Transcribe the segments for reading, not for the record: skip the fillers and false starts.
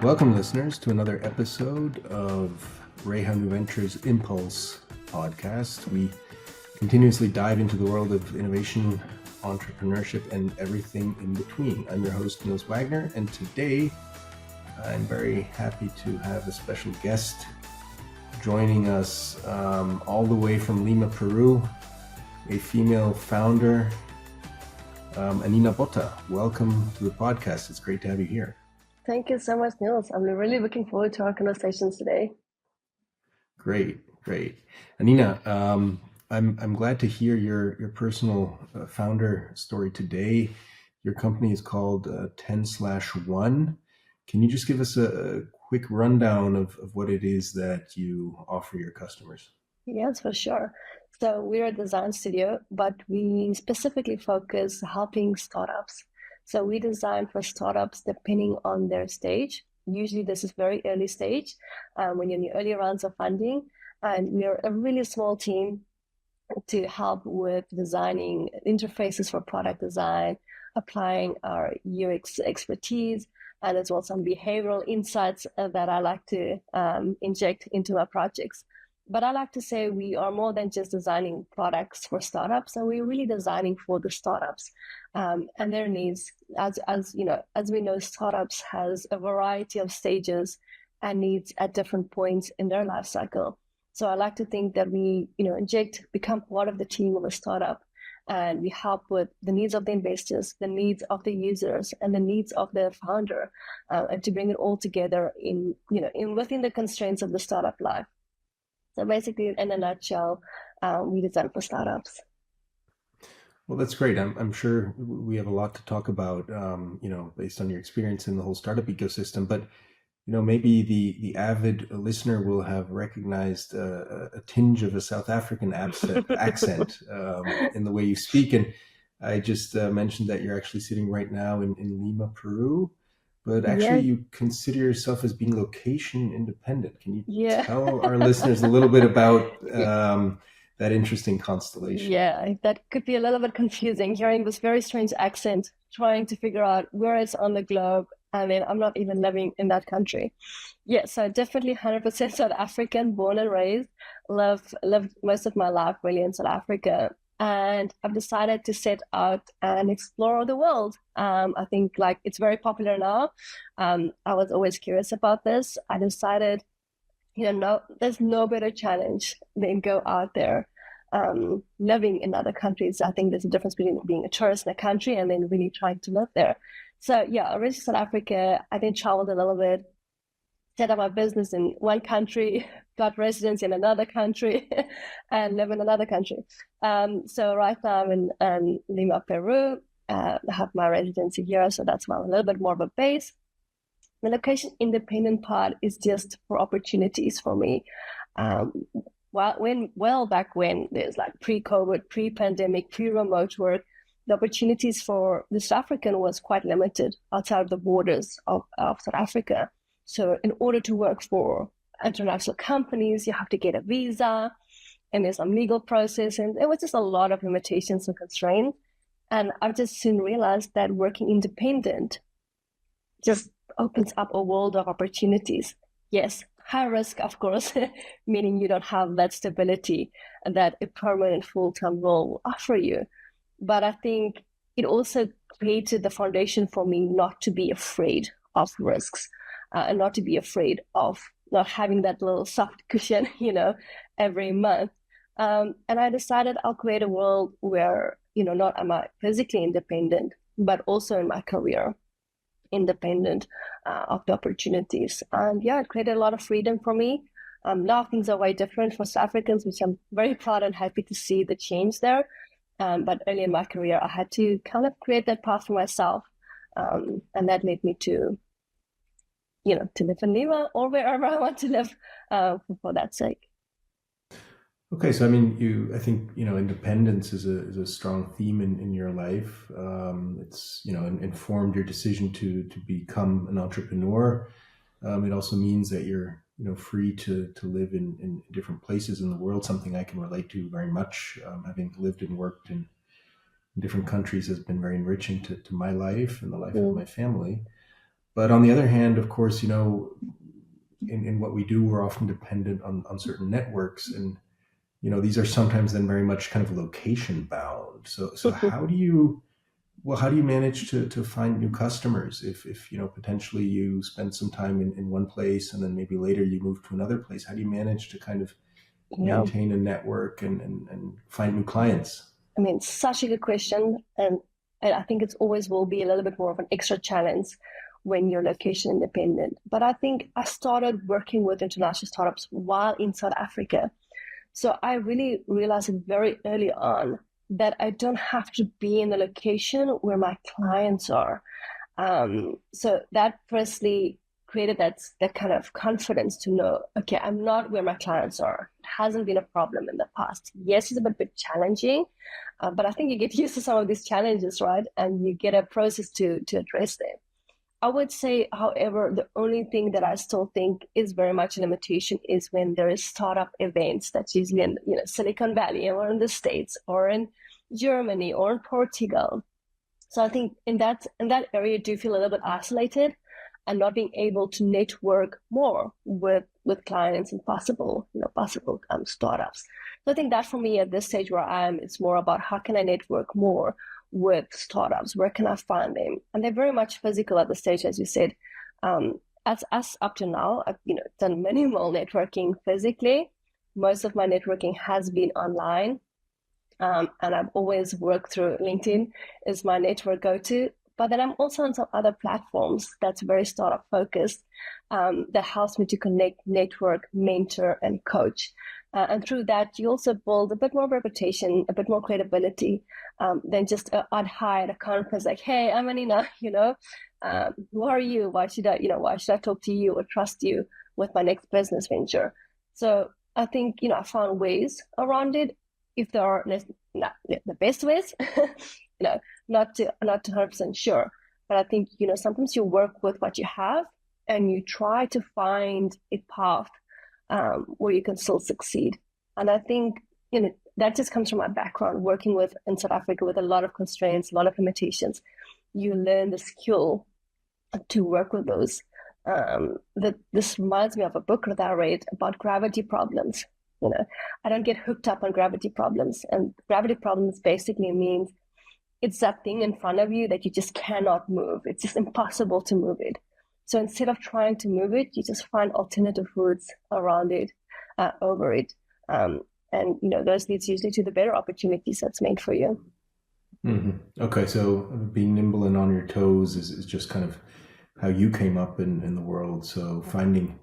Welcome, listeners, to another episode of Reha New Ventures Impulse podcast. We continuously dive into the world of innovation, entrepreneurship, and everything in between. I'm your host, Niels Wagner, and today I'm very happy to have a special guest joining us all the way from Lima, Peru, a female founder, Anina Botha. Welcome to the podcast. It's great to have you here. Thank you so much, Niels. I'm really looking forward to our conversations today. Great. Anina, I'm glad to hear your personal founder story today. Your company is called 10/1. Can you just give us a quick rundown of what it is that you offer your customers? Yes, for sure. So we're a design studio, but we specifically focus helping startups. So we design for startups depending on their stage. Usually this is very early stage when you're in the early rounds of funding. And we're a really small team to help with designing interfaces for product design, applying our UX expertise, and as well some behavioral insights that I like to inject into our projects. But I like to say we are more than just designing products for startups, and we're really designing for the startups and their needs. As you know, as we know, startups has a variety of stages and needs at different points in their life cycle. So I like to think that we, become part of the team of a startup, and we help with the needs of the investors, the needs of the users, and the needs of the founder, and to bring it all together within the constraints of the startup life. So basically, in a nutshell, we design for startups. Well, that's great. I'm sure we have a lot to talk about, based on your experience in the whole startup ecosystem. But maybe the avid listener will have recognized a tinge of a South African accent in the way you speak. And I just mentioned that you're actually sitting right now in Lima, Peru, but actually you consider yourself as being location independent. Can you tell our listeners a little bit about that interesting constellation? Yeah, that could be a little bit confusing, hearing this very strange accent, trying to figure out where it's on the globe. I mean, I'm not even living in that country. Yeah, so definitely 100% South African, born and raised, lived most of my life really in South Africa. And I've decided to set out and explore the world. I think it's very popular now. I was always curious about this. I decided, there's no better challenge than go out there living in other countries. I think there's a difference between being a tourist in a country and then really trying to live there. So yeah, originally South Africa, I then traveled a little bit, set up my business in one country, got residence in another country, and live in another country. So right now I'm in Lima, Peru. I have my residency here, so that's why I'm a little bit more of a base. The location independent part is just for opportunities for me. Back when there's pre-COVID, pre-pandemic, pre-remote work, the opportunities for the South African was quite limited outside of the borders of South Africa. So in order to work for international companies, you have to get a visa, and there's some legal process, and there was just a lot of limitations and constraints. And I've just soon realized that working independent just opens up a world of opportunities. Yes, high risk, of course, meaning you don't have that stability that a permanent full-time role will offer you. But I think it also created the foundation for me not to be afraid of risks and not to be afraid of not having that little soft cushion, every month. And I decided I'll create a world where, not am I physically independent, but also in my career independent of the opportunities. And yeah, it created a lot of freedom for me. Now things are way different for South Africans, which I'm very proud and happy to see the change there. But early in my career, I had to kind of create that path for myself. And that led me to live in Lima or wherever I want to live for that sake. Okay, so I think independence is a strong theme in your life. It's informed your decision to become an entrepreneur. It also means that you're free to live in different places in the world. Something I can relate to very much. Having lived and worked in different countries has been very enriching to my life and the life of my family. But on the other hand, of course, in what we do, we're often dependent on certain networks, and these are sometimes then very much kind of location bound. So how do you manage to find new customers if potentially you spend some time in one place and then maybe later you move to another place? How do you manage to kind of You know, maintain a network and find new clients? I mean, such a good question, and I think it's always will be a little bit more of an extra challenge when you're location independent. But I think I started working with international startups while in South Africa. So I really realized very early on that I don't have to be in the location where my clients are. So that firstly created that kind of confidence to know, okay, I'm not where my clients are. It hasn't been a problem in the past. Yes, it's a bit challenging, but I think you get used to some of these challenges, right? And you get a process to address them. I would say, however, the only thing that I still think is very much a limitation is when there is startup events. That's usually in Silicon Valley or in the States or in Germany or in Portugal. So I think in that area, do you feel a little bit isolated and not being able to network more with clients and possible startups. So I think that for me at this stage where I am, it's more about how can I network more with startups? Where can I find them? And they're very much physical at the stage, as you said. Um, as up to now, I've done minimal networking physically. Most of my networking has been online, and I've always worked through LinkedIn is my network go-to. But then I'm also on some other platforms that's very startup focused, that helps me to connect, network, mentor, and coach. And through that, you also build a bit more reputation, a bit more credibility, than just I'd hi at a conference like, "Hey, I'm Anina. Who are you? Why should I talk to you or trust you with my next business venture?" So I think I found ways around it. If there are not the best ways, not 100% sure. But I think sometimes you work with what you have and you try to find a path, where you can still succeed. And I think that just comes from my background working with in South Africa with a lot of constraints, a lot of limitations. You learn the skill to work with those. That this reminds me of a book that I read about gravity problems. I don't get hooked up on gravity problems, and gravity problems basically means it's that thing in front of you that you just cannot move. It's just impossible to move it. So instead of trying to move it, you just find alternative routes around it, over it. And those leads usually to the better opportunities that's made for you. Okay, so being nimble and on your toes is just kind of how you came up in the world. So finding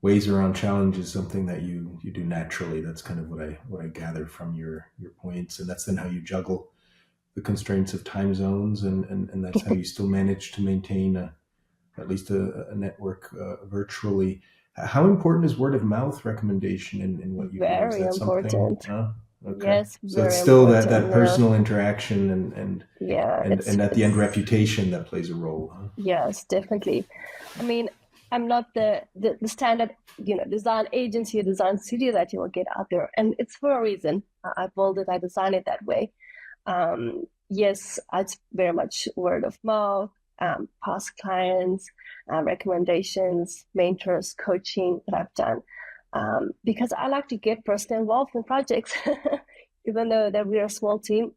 ways around challenge is something that you do naturally. That's kind of what I gather from your points, and that's then how you juggle the constraints of time zones, and that's how you still manage to maintain at least a network virtually. How important is word of mouth recommendation in what you do? Is Very that something? important. Okay, Yes, so it's very still that important. Yeah, personal interaction and yeah. and It's and at the end it's reputation that plays a role, huh? Yes, definitely. I mean, I'm not the standard, design agency or design studio that you will get out there, and it's for a reason. I built it, I designed it that way. Yes, it's very much word of mouth, past clients, recommendations, mentors, coaching that I've done, because I like to get personally involved in projects, even though that we're a small team.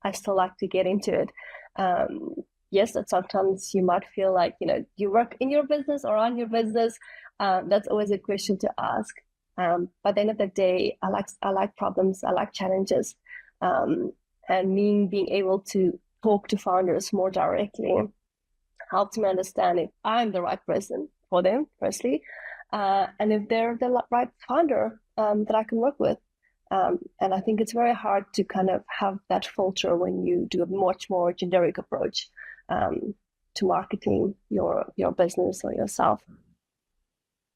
I still like to get into it. Um, yes, that sometimes you might feel like you work in your business or on your business. That's always a question to ask. But at the end of the day, I like problems, I like challenges, um, and me being able to talk to founders more directly helps me understand if I'm the right person for them, firstly, and if they're the right founder, that I can work with. And I think it's very hard to kind of have that filter when you do a much more generic approach, um, to marketing your business or yourself.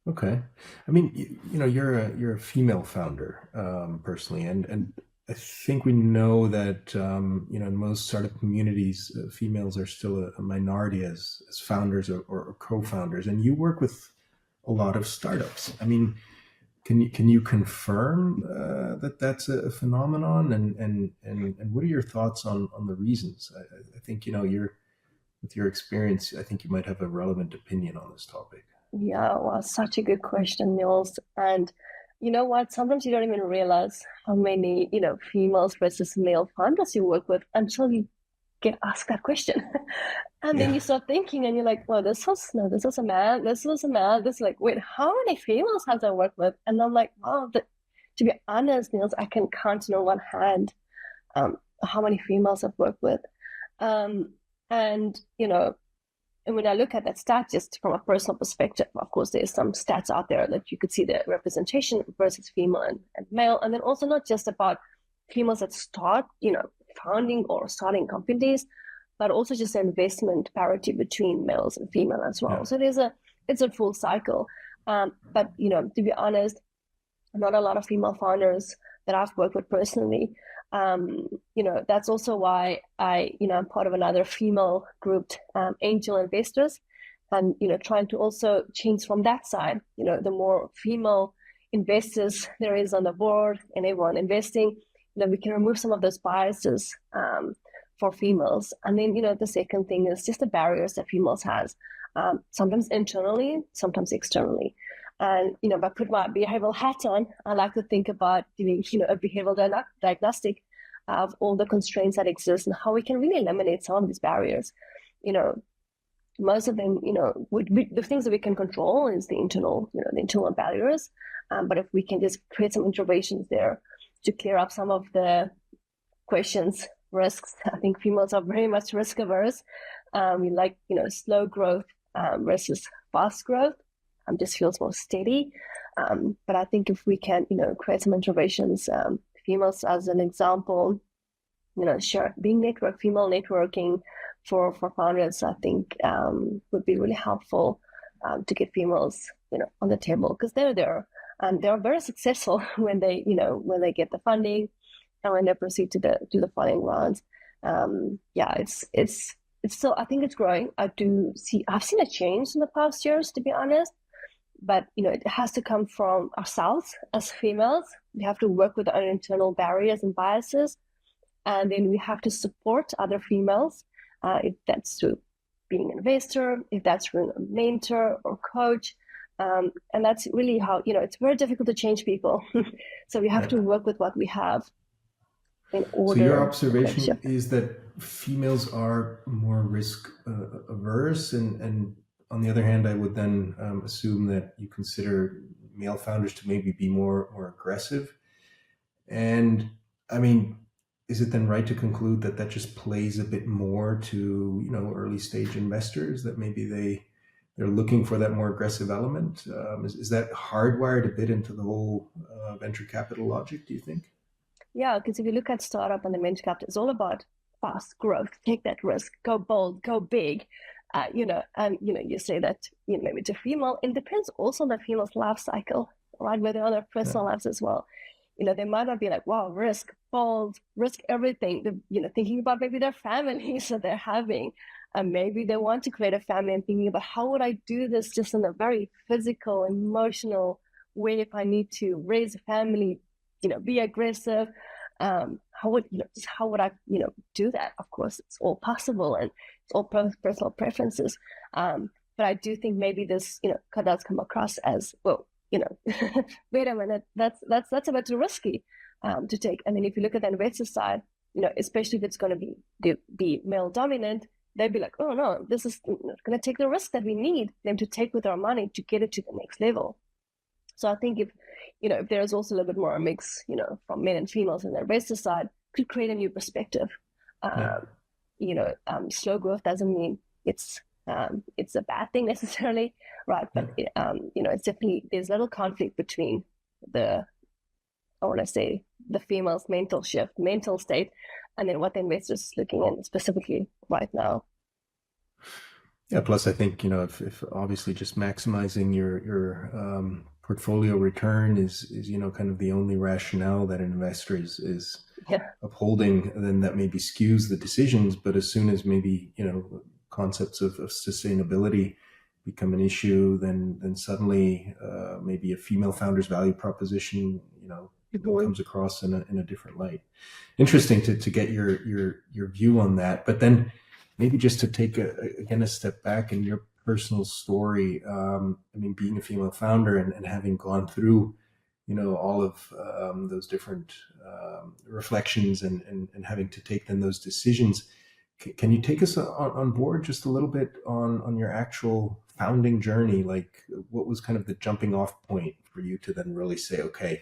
Okay. I mean, you're a female founder, personally, and I think we know that in most startup communities, females are still a minority as founders or co-founders, and you work with a lot of startups. I mean, can you confirm that that's a phenomenon, and what are your thoughts on the reasons? I think you're with your experience, I think you might have a relevant opinion on this topic. Yeah, well, such a good question, Niels. And you know what? Sometimes you don't even realize how many, females versus male founders you work with until you get asked that question. And then Yeah. you start thinking and you're like, well, this was a man, this was a man, this like, wait, how many females have I worked with? And I'm like, oh, to be honest, Niels, I can count on one hand how many females I've worked with. Um, and, and when I look at that stat just from a personal perspective, of course, there's some stats out there that you could see the representation versus female and male. And then also not just about females that start, founding or starting companies, but also just the investment parity between males and female as well. Yeah. So it's a full cycle. But, to be honest, not a lot of female founders that I've worked with personally. That's also why I'm part of another female grouped angel investors, and trying to also change from that side. The more female investors there is on the board and everyone investing, we can remove some of those biases for females. And then the second thing is just the barriers that females has, sometimes internally, sometimes externally. And if I put my behavioral hat on, I like to think about doing a behavioral diagnostic of all the constraints that exist and how we can really eliminate some of these barriers. Most of them, the things that we can control is the internal barriers. But if we can just create some interventions there to clear up some of the questions, risks. I think females are very much risk averse. We like, slow growth versus fast growth. Just feels more steady. But I think if we can, create some interventions, females as an example, female networking for founders, I think would be really helpful to get females, on the table, because they're there and they're very successful when they get the funding and when they proceed to the following rounds. It's still, I think it's growing. I've seen a change in the past years, to be honest. But it has to come from ourselves as females. We have to work with our own internal barriers and biases, and then we have to support other females, if that's through being an investor, if that's through a mentor or coach. And that's really how, it's very difficult to change people. So we have to work with what we have in order. So your observation is that females are more risk averse, and on the other hand, I would then assume that you consider male founders to maybe be more aggressive. And I mean, is it then right to conclude that that just plays a bit more to early stage investors, that maybe they're looking for that more aggressive element? Is that hardwired a bit into the whole venture capital logic, do you think? Yeah, because if you look at startup and the venture capital, it's all about fast growth, take that risk, go bold, go big. You say that maybe to female. It depends also on the female's life cycle, right? Where they're on their personal lives as well. They might not be like, wow, risk, bold, risk everything. They're, thinking about maybe their families that they're having. And maybe they want to create a family and thinking about how would I do this just in a very physical, emotional way if I need to raise a family, be aggressive. How would I do that? Of course, it's all possible and it's all personal preferences. But I do think maybe this does come across as, well, wait a minute, that's a bit too risky to take. And then if you look at the investor side, especially if it's going to be male dominant, they'd be like, oh no, this is going to take the risk that we need them to take with our money to get it to the next level. So I think if there's also a little bit more a mix, from men and females on the investor side, could create a new perspective. Slow growth doesn't mean it's a bad thing necessarily, right? But it's definitely, there's a little conflict between the female's mental state, and then what the investor's looking at specifically right now. Yeah. Plus, I think if obviously just maximizing your portfolio return is kind of the only rationale that an investor is upholding, then that maybe skews the decisions. But as soon as maybe concepts of sustainability become an issue, then suddenly maybe a female founder's value proposition comes across in a different light. Interesting to get your view on that. But then maybe just to take again a step back in your personal story. I mean, being a female founder and having gone through, all of those different reflections and having to take then those decisions. Can you take us on board just a little bit on your actual founding journey? Like, what was kind of the jumping off point for you to then really say, okay,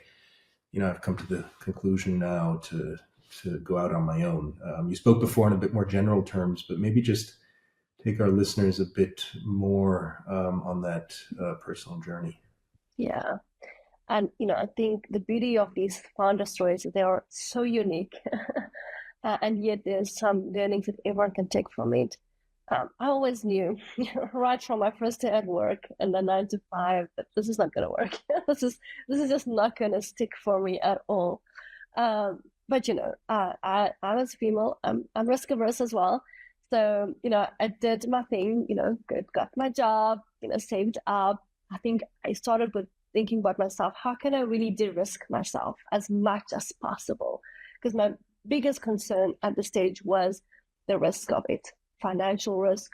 I've come to the conclusion now to go out on my own. You spoke before in a bit more general terms, but maybe just take our listeners a bit more on that personal journey. Yeah. And, I think the beauty of these founder stories is they are so unique. And yet there's some learnings that everyone can take from it. I always knew, right from my first day at work and the 9 to 5, that this is not going to work. this is just not going to stick for me at all. But I was female. I'm risk averse as well. So I did my thing. Got my job. Saved up. I think I started with thinking about myself. How can I really de-risk myself as much as possible? Because my biggest concern at the stage was the risk of it, financial risk,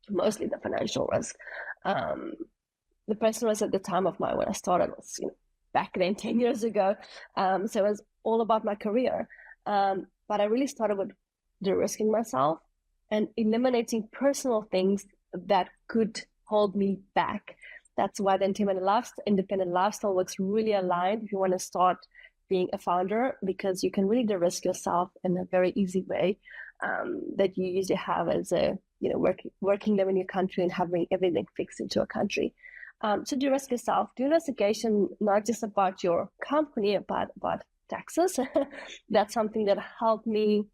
mostly the financial risk. The personal risk at the time of when I started was, back then 10 years ago. So it was all about my career. But I really started with de-risking myself and eliminating personal things that could hold me back. That's why the independent lifestyle works really aligned if you want to start being a founder, because you can really de-risk yourself in a very easy way that you usually have as a working living in your country and having everything fixed into a country. So de-risk yourself. Do investigation not just about your company, but about taxes. That's something that helped me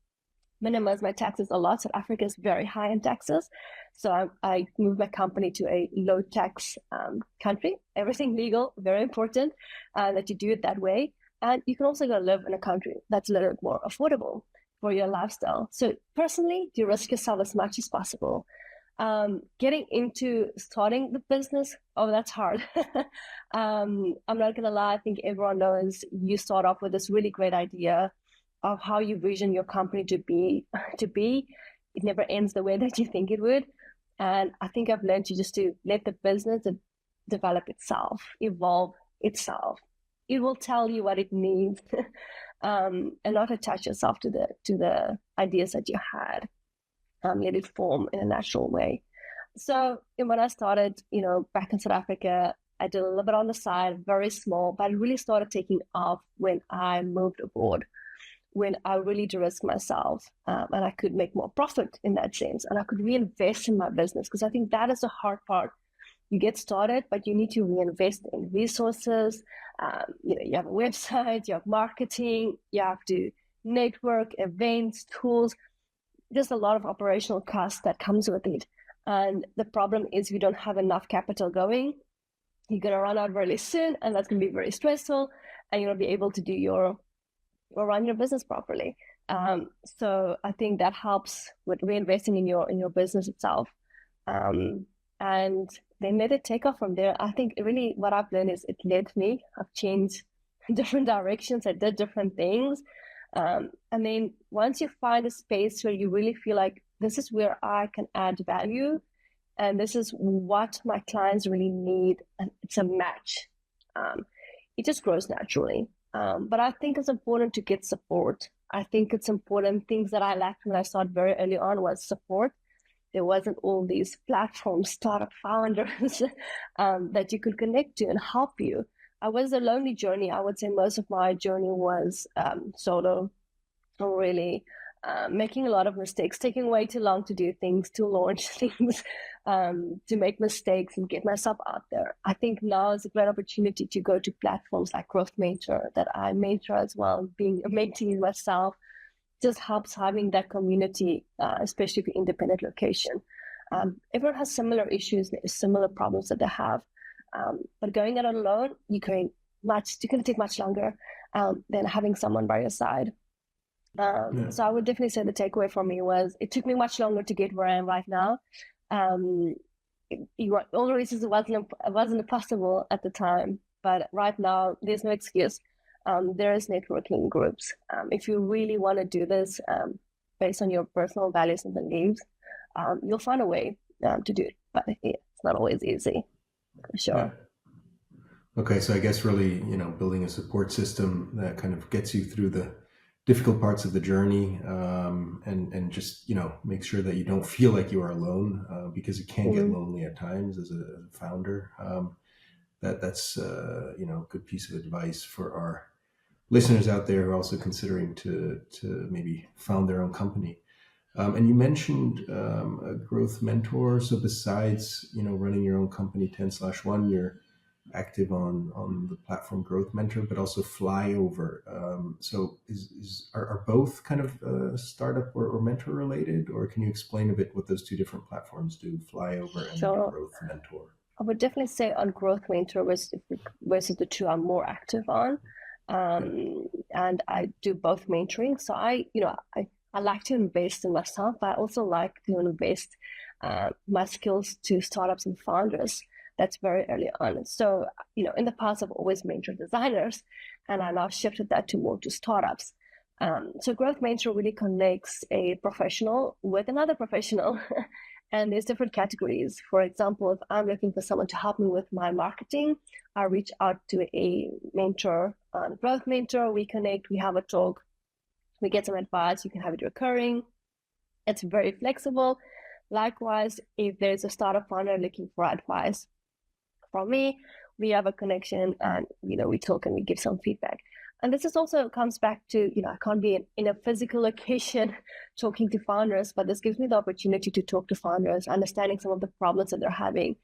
minimize my taxes a lot. South Africa is very high in taxes. So I moved my company to a low tax country. Everything legal, very important that you do it that way. And you can also go live in a country that's a little bit more affordable for your lifestyle. So personally, de-risk yourself as much as possible. Getting into starting the business, that's hard. I'm not gonna lie, I think everyone knows you start off with this really great idea of how you vision your company to be. It never ends the way that you think it would. And I think I've learned to let the business develop itself, evolve itself. It will tell you what it needs, and not attach yourself to the ideas that you had. Let it form in a natural way. So when I started, back in South Africa, I did a little bit on the side, very small, but it really started taking off when I moved abroad, when I really de-risked myself, and I could make more profit in that sense, and I could reinvest in my business, because I think that is the hard part. You get started, but you need to reinvest in resources. You have a website, you have marketing, you have to network, events, tools. There's a lot of operational costs that comes with it. And the problem is we don't have enough capital going. You're going to run out really soon, and that's going to be very stressful, and you're going to be able to do or run your business properly. So I think that helps with reinvesting in your business itself. And then let it take off from there. I think really what I've learned is it led me. I've changed different directions. I did different things. And then once you find a space where you really feel like this is where I can add value, and this is what my clients really need, and it's a match, it just grows naturally. But I think it's important to get support. I think it's important. Things that I lacked when I started very early on was support. There wasn't all these platforms, startup founders that you could connect to and help you. I was a lonely journey. I would say most of my journey was solo, really making a lot of mistakes, taking way too long to do things, to launch things, to make mistakes and get myself out there. I think now is a great opportunity to go to platforms like Growth Mentor, that I mentor as well, being a mentee myself. Just helps having that community, especially for independent location. Everyone has similar issues, similar problems that they have. But going it alone, you're going to take much longer than having someone by your side. So I would definitely say the takeaway from me was it took me much longer to get where I am right now. All the reasons it wasn't possible at the time, but right now there's no excuse. There is networking groups. If you really want to do this based on your personal values and beliefs, you'll find a way to do it. But yeah, it's not always easy, for Yeah. sure. Okay, so I guess really, building a support system that kind of gets you through the difficult parts of the journey, and just make sure that you don't feel like you are alone, because it can get Mm. lonely at times as a founder. That's a good piece of advice for our listeners out there who are also considering to maybe found their own company. And you mentioned a growth mentor. So besides running your own company 10/1, you're active on the platform Growth Mentor, but also Flyover. So are both kind of startup or mentor related, or can you explain a bit what those two different platforms do, Flyover and So Growth Mentor? I would definitely say on Growth Mentor versus the two I'm more active on. Yeah. And I do both mentoring. So I like to invest in myself, but I also like to invest my skills to startups and founders. That's very early on. So, in the past, I've always mentored designers, and I now shifted that to more to startups. So Growth Mentor really connects a professional with another professional. And there's different categories. For example, if I'm looking for someone to help me with my marketing, I reach out to a mentor, Growth Mentor. We connect, we have a talk, we get some advice. You can have it recurring. It's very flexible. Likewise, if there's a startup founder looking for advice from me, we have a connection, and we talk and we give some feedback. And this is also comes back to, I can't be in a physical location talking to founders, but this gives me the opportunity to talk to founders, understanding some of the problems that they're having.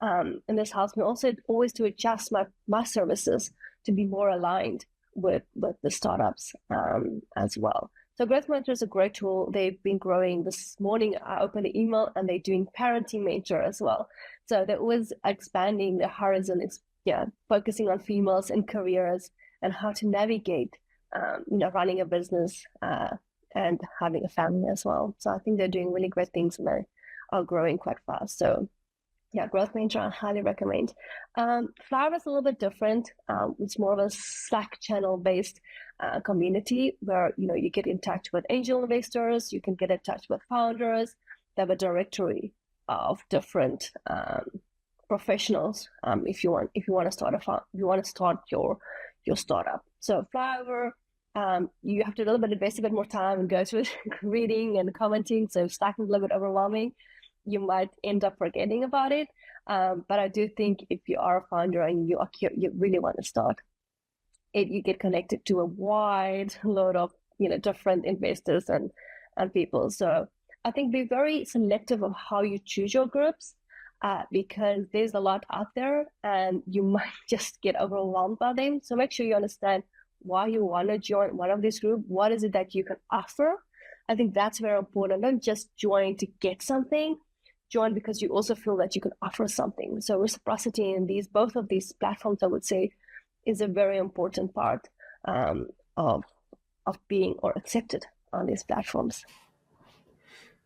And this helps me also always to adjust my services to be more aligned with the startups as well. So Growth Mentor is a great tool. They've been growing. This morning I opened the email and they're doing parenting mentor as well. So they're always expanding the horizon, focusing on females and careers and how to navigate, running a business and having a family as well. So I think they're doing really great things and they are growing quite fast. So yeah, Growth Mentor I highly recommend. Flower is a little bit different. It's more of a Slack channel based community where you get in touch with angel investors, you can get in touch with founders. They have a directory of different professionals. If you want to start your startup. So Flower, you have to a little bit invest a bit more time and go through reading and commenting. So Slack is a little bit overwhelming. You might end up forgetting about it. But I do think if you are a founder and you really want to start it, you get connected to a wide load of different investors and people. So I think be very selective of how you choose your groups, because there's a lot out there and you might just get overwhelmed by them. So make sure you understand why you want to join one of these groups. What is it that you can offer? I think that's very important. Don't just join to get something. Join because you also feel that you can offer something. So reciprocity in both of these platforms, I would say, is a very important part of being or accepted on these platforms.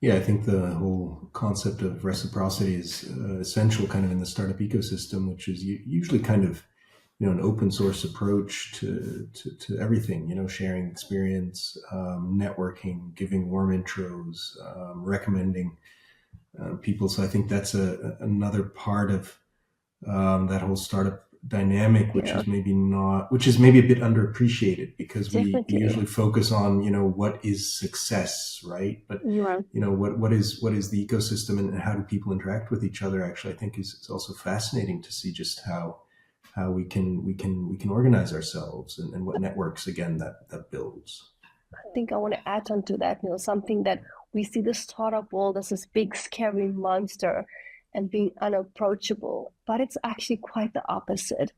Yeah, I think the whole concept of reciprocity is essential kind of in the startup ecosystem, which is usually kind of an open source approach to everything, sharing experience, networking, giving warm intros, recommending people. So I think that's another part of that whole startup dynamic, which Yeah, is maybe a bit underappreciated, because we definitely. usually focus on what is success, right? But You are. what is the ecosystem, and how do people interact with each other? Actually, I think is also fascinating to see just how we can organize ourselves, and what networks again that builds. I think I want to add on to that, something that we see the startup world as this big scary monster and being unapproachable, but it's actually quite the opposite.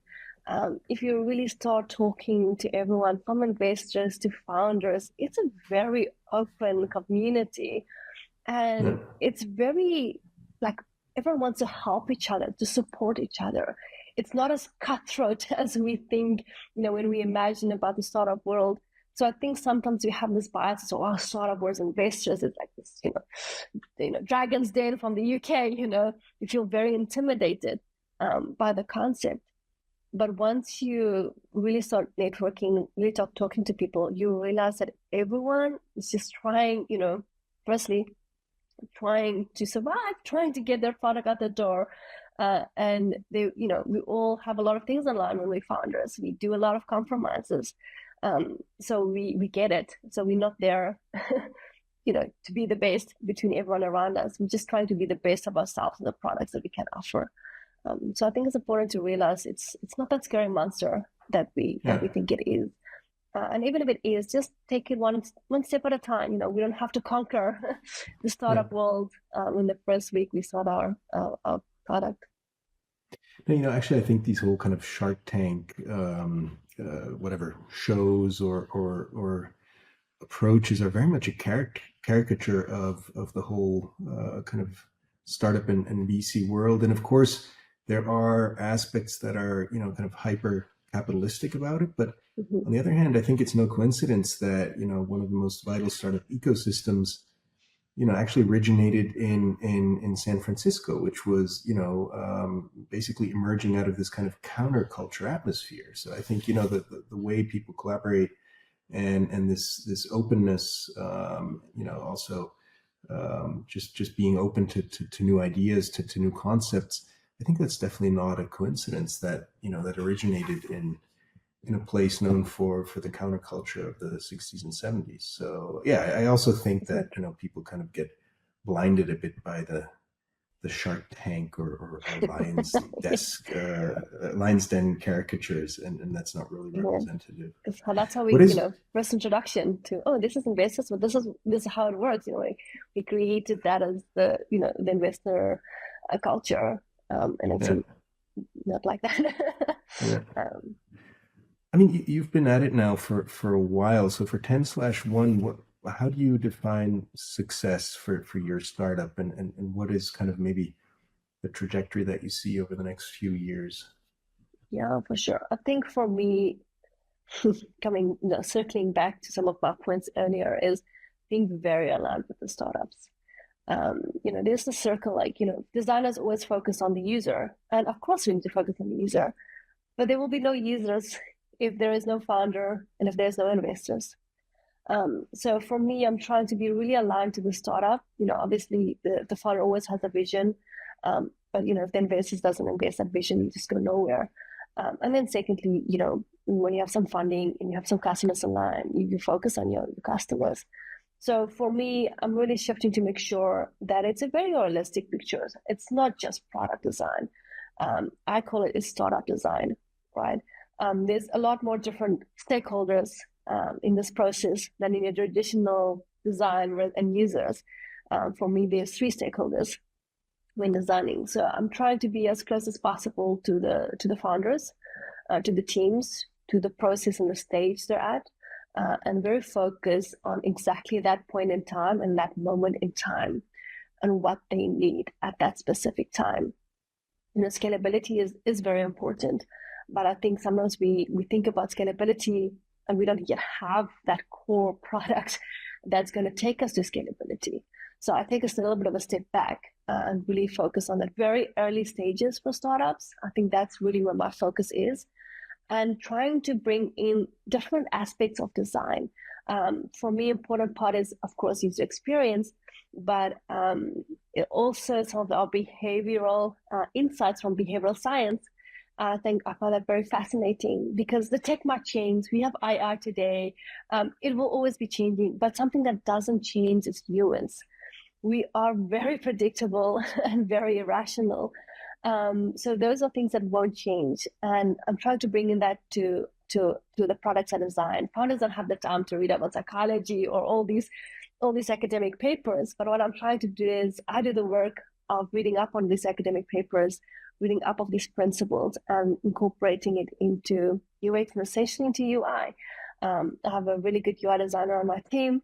If you really start talking to everyone from investors to founders, it's a very open community. Yeah. And it's very like everyone wants to help each other, to support each other. It's not as cutthroat as we think, when we imagine about the startup world. So I think sometimes we have this bias. So, startup world investors, it's like this, dragon's den from the UK. You feel very intimidated by the concept. But once you really start networking, really start talking to people, you realize that everyone is just trying, firstly, trying to survive, trying to get their product out the door. And they, we all have a lot of things in line when we're founders. We do a lot of compromises. So we get it. So we're not there, to be the best between everyone around us. We're just trying to be the best of ourselves and the products that we can offer. So I think it's important to realize it's not that scary monster that we think it is. And even if it is, just take it one step at a time. We don't have to conquer the startup world in the first week we start our product. No, actually, I think these whole kind of Shark Tank, whatever shows or approaches are very much a caricature of the whole kind of startup and VC world. And of course, there are aspects that are kind of hyper capitalistic about it, but on the other hand, I think it's no coincidence that one of the most vital startup ecosystems actually originated in San Francisco, which was basically emerging out of this kind of counterculture atmosphere. So I think the way people collaborate and this openness, also just being open to new ideas, to new concepts. I think that's definitely not a coincidence that that originated in a place known for the counterculture of the 60s and 70s. So yeah, I also think that people kind of get blinded a bit by the Shark Tank or Lions Lions Den caricatures, and that's not really representative. That's how we, first introduction to, this is investors, but this is how it works. We created that as the the investor culture, and it's not like that. I mean, you've been at it now for a while. So for 10/1, how do you define success for your startup, and what is kind of maybe the trajectory that you see over the next few years? Yeah, for sure. I think for me, circling back to some of my points earlier, is being very aligned with the startups. There's the circle, like, designers always focus on the user, and of course we need to focus on the user, but there will be no users if there is no founder and if there's no investors. So for me, I'm trying to be really aligned to the startup. Obviously the founder always has a vision, but if the investors doesn't invest that vision, you just go nowhere. And then secondly, when you have some funding and you have some customers in line, you focus on your customers. So for me, I'm really shifting to make sure that it's a very holistic picture. It's not just product design. I call it startup design, right? There's a lot more different stakeholders in this process than in a traditional design and users. For me, there's 3 stakeholders when designing. So I'm trying to be as close as possible to the founders, to the teams, to the process and the stage they're at, and very focused on exactly that point in time and that moment in time and what they need at that specific time. Scalability is very important, but I think sometimes we think about scalability and we don't yet have that core product that's going to take us to scalability. So I think it's a little bit of a step back and really focus on the very early stages for startups. I think that's really where my focus is, and trying to bring in different aspects of design. For me, important part is, of course, user experience, but it also some of our behavioral insights from behavioral science. I find that very fascinating because the tech might change. We have AI today. It will always be changing, but something that doesn't change is nuance. We are very predictable and very irrational. So those are things that won't change. And I'm trying to bring in that to the products I design. Founders don't have the time to read about psychology or all these academic papers. But what I'm trying to do is I do the work of reading up on these academic papers, reading up of these principles and incorporating it into UX and essentially into UI. I have a really good UI designer on my team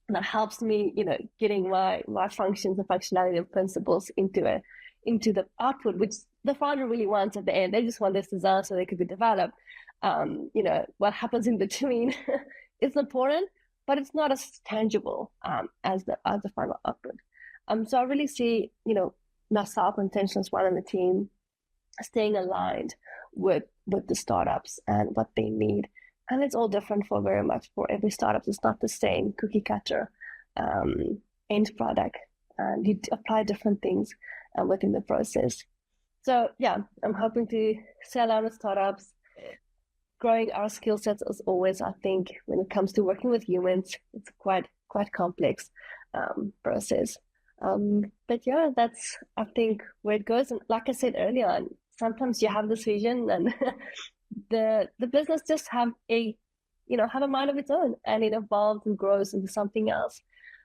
that helps me, getting my functions and functionality and principles into the output, which the founder really wants at the end. They just want this design so they could be developed. What happens in between is important, but it's not as tangible as the final output. So I really see, myself and 10/1 and the team staying aligned with the startups and what they need. And it's all different for every startup. It's not the same cookie cutter end product and you apply different things within the process. So yeah, I'm hoping to sell out of startups, growing our skill sets as always. I think when it comes to working with humans, it's quite complex process. But yeah, that's I think where it goes. And like I said earlier, sometimes you have this vision, and the business just have a mind of its own, and it evolves and grows into something else.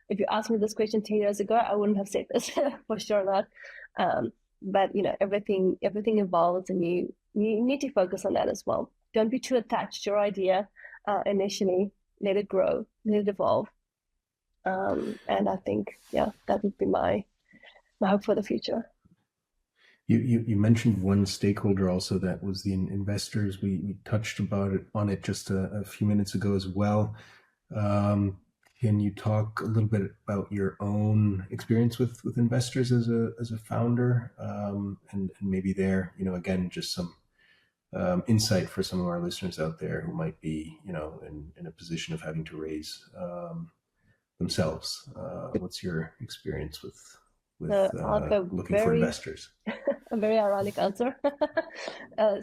If you asked me this question 10 years ago, I wouldn't have said this for sure not. But everything evolves, and you need to focus on that as well. Don't be too attached to your idea initially. Let it grow, let it evolve. And I think, yeah, that would be my hope for the future. You mentioned one stakeholder also, that was the investors. We touched on it just a few minutes ago as well. Can you talk a little bit about your own experience with investors as a founder, and maybe there, again, just some insight for some of our listeners out there who might be, in a position of having to raise themselves. What's your experience with I'll go looking for investors? a very ironic answer.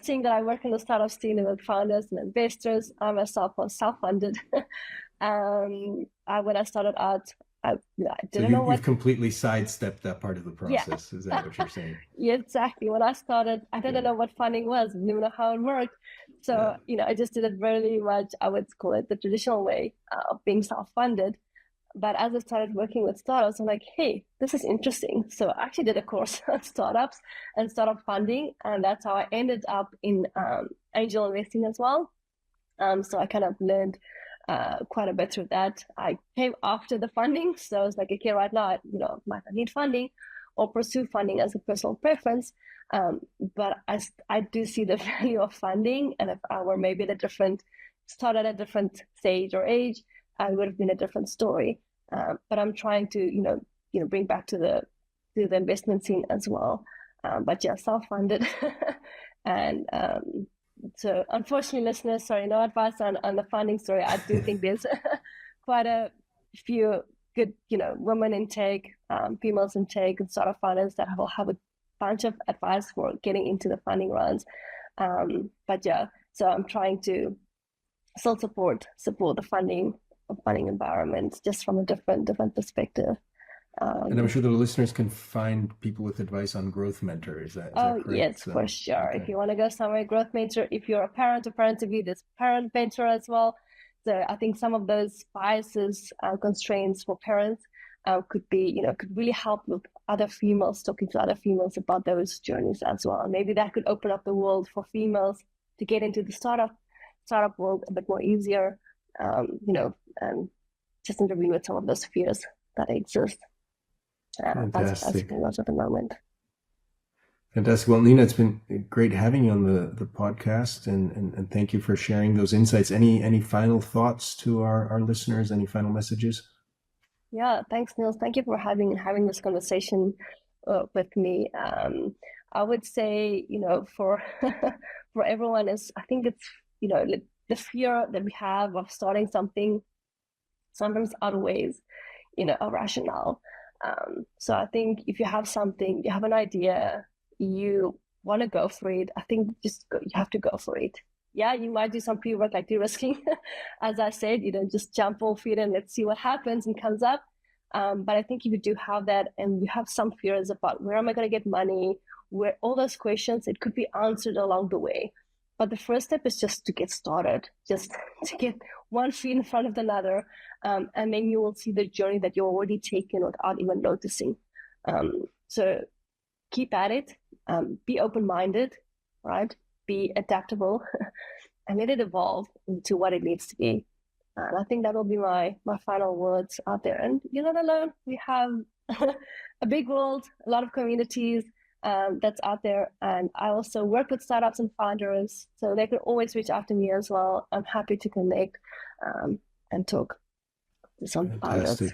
Seeing that I work in the startup scene with founders and investors, I myself was self-funded. When I started out, I didn't know what. You've completely sidestepped that part of the process. Yeah. Is that what you're saying? Yeah, exactly. When I started, I didn't know what funding was, didn't even know how it worked. So, I just did it very much, I would call it the traditional way of being self-funded. But as I started working with startups, I'm like, hey, this is interesting. So I actually did a course on startups and startup funding. And that's how I ended up in angel investing as well. So I kind of learned quite a bit through that. I came after the funding. So I was like, okay, right now, I might not need funding or pursue funding as a personal preference. But I do see the value of funding. And if I were maybe started at a different stage or age, I would have been a different story. But I'm trying to, bring back to the investment scene as well. But yeah, self-funded. And so unfortunately, listeners, sorry, no advice on the funding story. I do think there's quite a few good, women in tech, females in tech, and startup founders that will have a bunch of advice for getting into the funding rounds. But yeah, so I'm trying to still support the funding environment, just from a different perspective. And I'm sure the listeners can find people with advice on Growth Mentor. Is that correct? Yes, for sure. Okay. If you want to go somewhere, Growth Mentor. If you're a parent or parent-to-be, there's Parent Mentor as well. So I think some of those biases, constraints for parents could really help with other females, talking to other females about those journeys as well. And maybe that could open up the world for females to get into the startup world a bit more easier. And just intervene with some of those fears that exist. Fantastic. That's at the moment. Fantastic. Well, Nina, it's been great having you on the podcast, and thank you for sharing those insights. Any final thoughts to our listeners? Any final messages? Yeah, thanks, Niels. Thank you for having this conversation with me. I would say, for for everyone is, I think it's, the fear that we have of starting something sometimes outweighs, a rationale. So I think if you have something, you have an idea, you want to go for it, I think you have to go for it. Yeah, you might do some pre-work like de-risking, as I said, just jump off it and let's see what happens and comes up. But I think if you do have that and you have some fears about where am I going to get money, where all those questions, it could be answered along the way. But the first step is just to get started, just to get one feet in front of another. And then you will see the journey that you're already taken without even noticing. So keep at it, be open-minded, right? Be adaptable and let it evolve into what it needs to be. And I think that will be my final words out there. And you're not alone. We have a big world, a lot of communities that's out there. And I also work with startups and founders, so they can always reach out to me as well. I'm happy to connect and talk to some Fantastic. founders.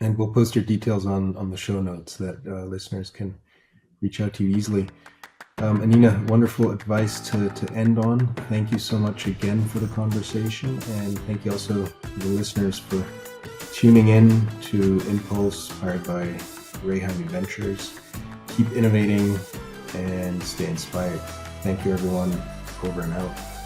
And we'll post your details on the show notes that listeners can reach out to you easily. Anina, wonderful advice to end on. Thank you so much again for the conversation, and thank you also to the listeners for tuning in to Impulse, powered by Rayhan New Ventures. Keep innovating and stay inspired. Thank you, everyone. Over and out.